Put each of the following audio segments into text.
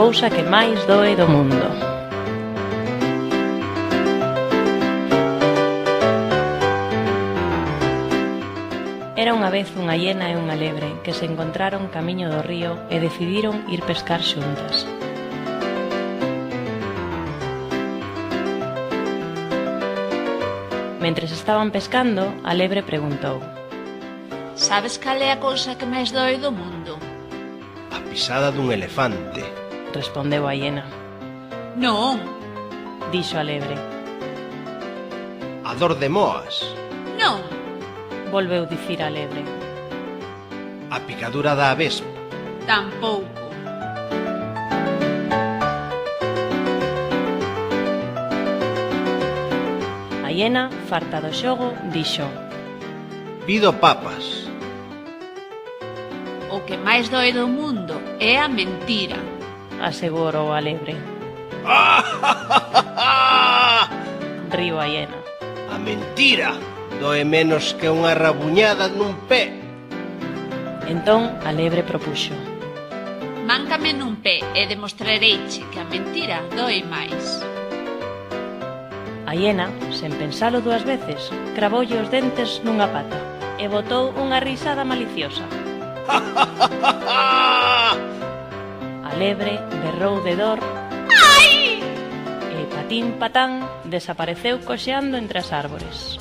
cousa que máis doe do mundo. Era unha vez unha hiena e unha lebre que se encontraron camiño do río e decidiron ir pescar xuntas. Mentres estaban pescando, a lebre preguntou: Sabes cal é a cousa que máis doe do mundo? A pisada dun elefante. Respondeu a hiena. Non, Dixo a lebre. A dor de moas. non, Volveu dicir a lebre. A picadura da avespa. tampouco. A hiena, farta do xogo, dixo: Pido papas. O que máis doe do mundo é a mentira. Asegurou a lebre. Río a hiena. A mentira doe menos que unha rabuñada nun pé. Entón a lebre propuxo: Máncame nun pé e demostrareiche que a mentira doe máis. A hiena, sen pensalo dúas veces, cravoulle os dentes nunha pata e botou unha risada maliciosa. A lebre berrou de dor. Ai! E patín patán desapareceu coxeando entre as árbores.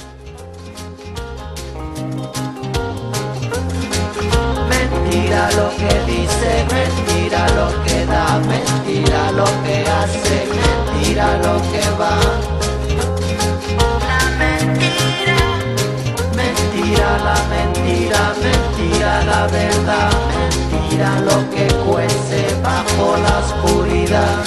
Mentira lo que dice, mentira lo que da, mentira lo que hace, mentira lo que va. La mentira, mentira la mentira, mentira la verdad, mentira lo que cuece bajo la oscuridad.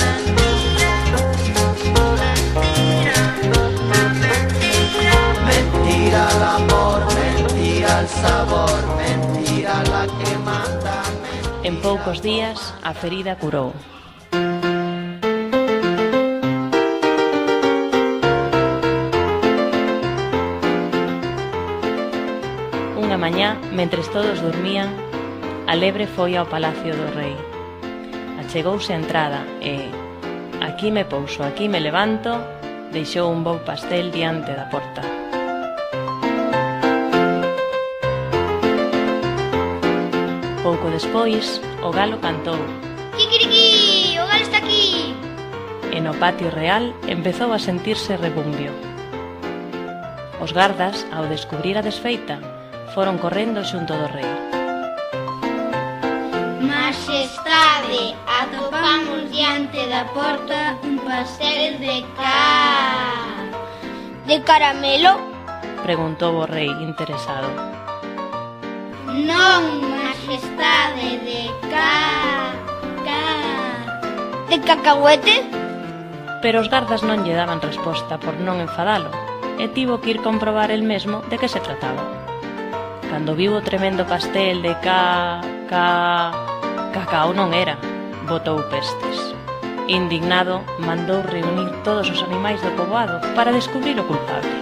Mentira el amor, mentira el sabor, mentira la que manda. En poucos días a ferida curou. Unha mañá, mentres todos dormían, a lebre foi ao palacio do rei. Achegouse á entrada e, aquí me pouso, aquí me levanto, deixou un bo pastel diante da porta. Pouco despois, o galo cantou Kikiriki, o galo está aquí. e no patio real empezou a sentirse rebumbio. Os gardas, ao descubrir a desfeita, foron correndo xunto do rei. Majestade, atopamos diante da porta un pastel de caramelo? Preguntou o rei interesado. Non, majestade, de cacahuete? Pero os gardas non lle daban resposta por non enfadalo, e tivo que ir comprobar el mesmo de que se trataba. Cando viu o tremendo pastel de cacao non era, botou pestes. Indignado, mandou reunir todos os animais do poboado para descubrir o culpable.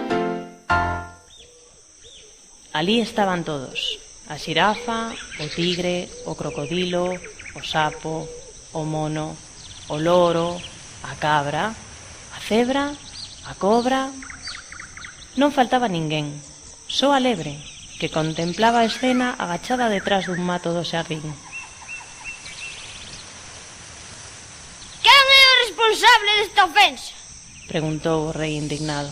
Alí estaban todos: a xirafa, o tigre, o crocodilo, o sapo, o mono, o loro, a cabra, a cebra, a cobra. Non faltaba ninguén, só a lebre, que contemplaba a escena agachada detrás dun mato do xardín. Quen é o responsable desta ofensa? Preguntou o rei indignado.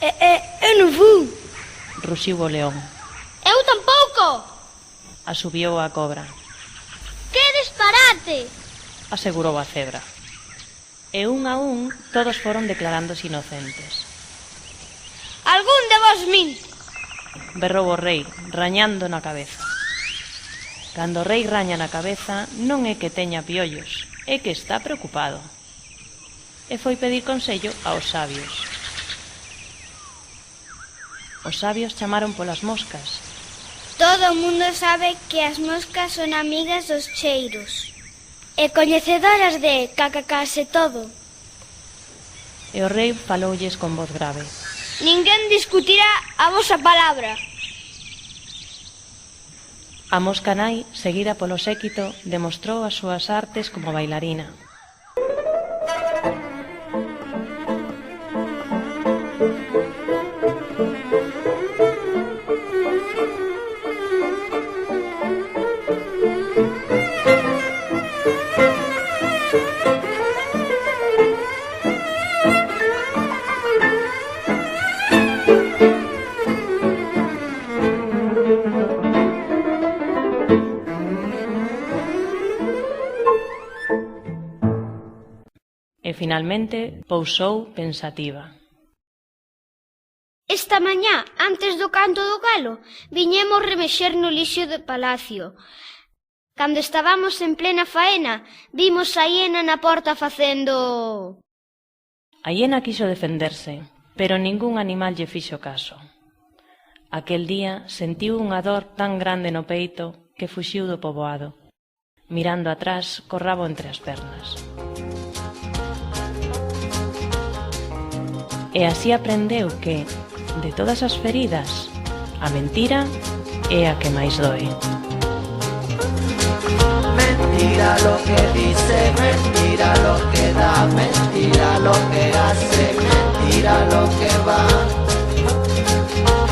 Eu non fui. Ruxiu o león. Eu tampouco. Asubiou a cobra. Que disparate. Asegurou a cebra. E un a un todos foron declarándose inocentes. Algún de vos minte. Berrou o rei, rañando na cabeza. Cando o rei raña na cabeza non é que teña piollos, é que está preocupado. E foi pedir consello aos sabios. Os sabios chamaron polas moscas. Todo o mundo sabe que as moscas son amigas dos cheiros e coñecedoras de cacacase todo. E o rei faloulles con voz grave. Ninguén discutirá a vosa palabra. A mosca nai, seguida polo séquito, demostrou as súas artes como bailarina. finalmente pousou pensativa. Esta mañá, antes do canto do galo, viñemos remexer no lixo do palacio. Cando estábamos en plena faena, vimos a hiena na porta facendo... A hiena quiso defenderse, pero ningún animal lle fixo caso. Aquel día sentiu unha dor tan grande no peito que fuxiu do poboado. Mirando atrás, co rabo entre as pernas. E así aprendeu que, de todas as feridas, a mentira é a que máis doe. Mentira lo que dice, mentira lo que da, mentira lo que hace, mentira lo que va.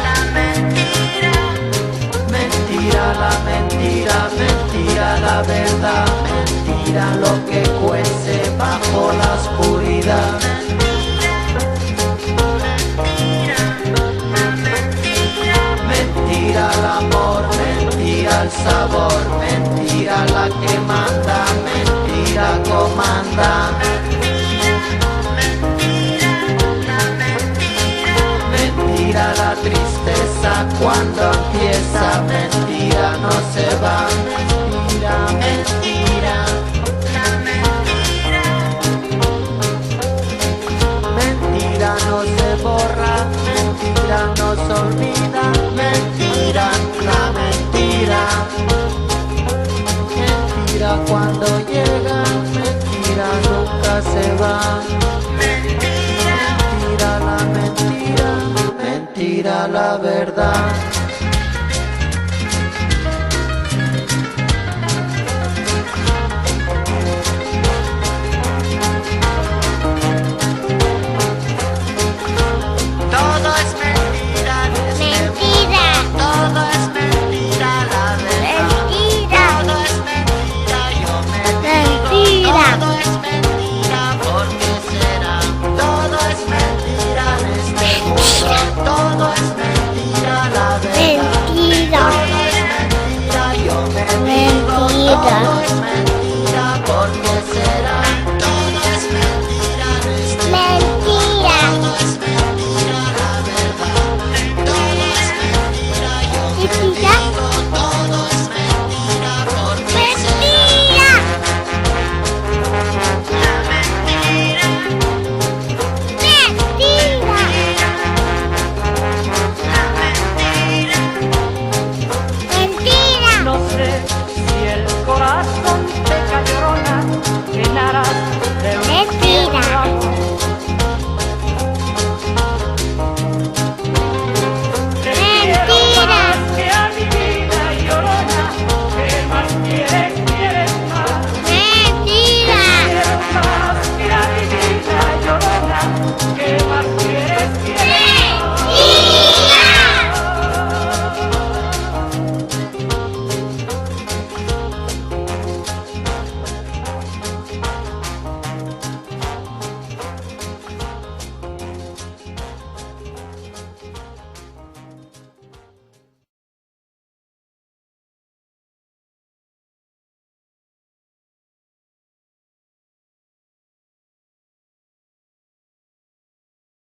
La mentira, mentira la mentira, mentira la verdad, mentira lo que cuece bajo la oscuridad. Mentira el amor, mentira el sabor, mentira la que manda, mentira comanda. Mentira la tristeza cuando empieza, mentira no se va, mentira, mentira.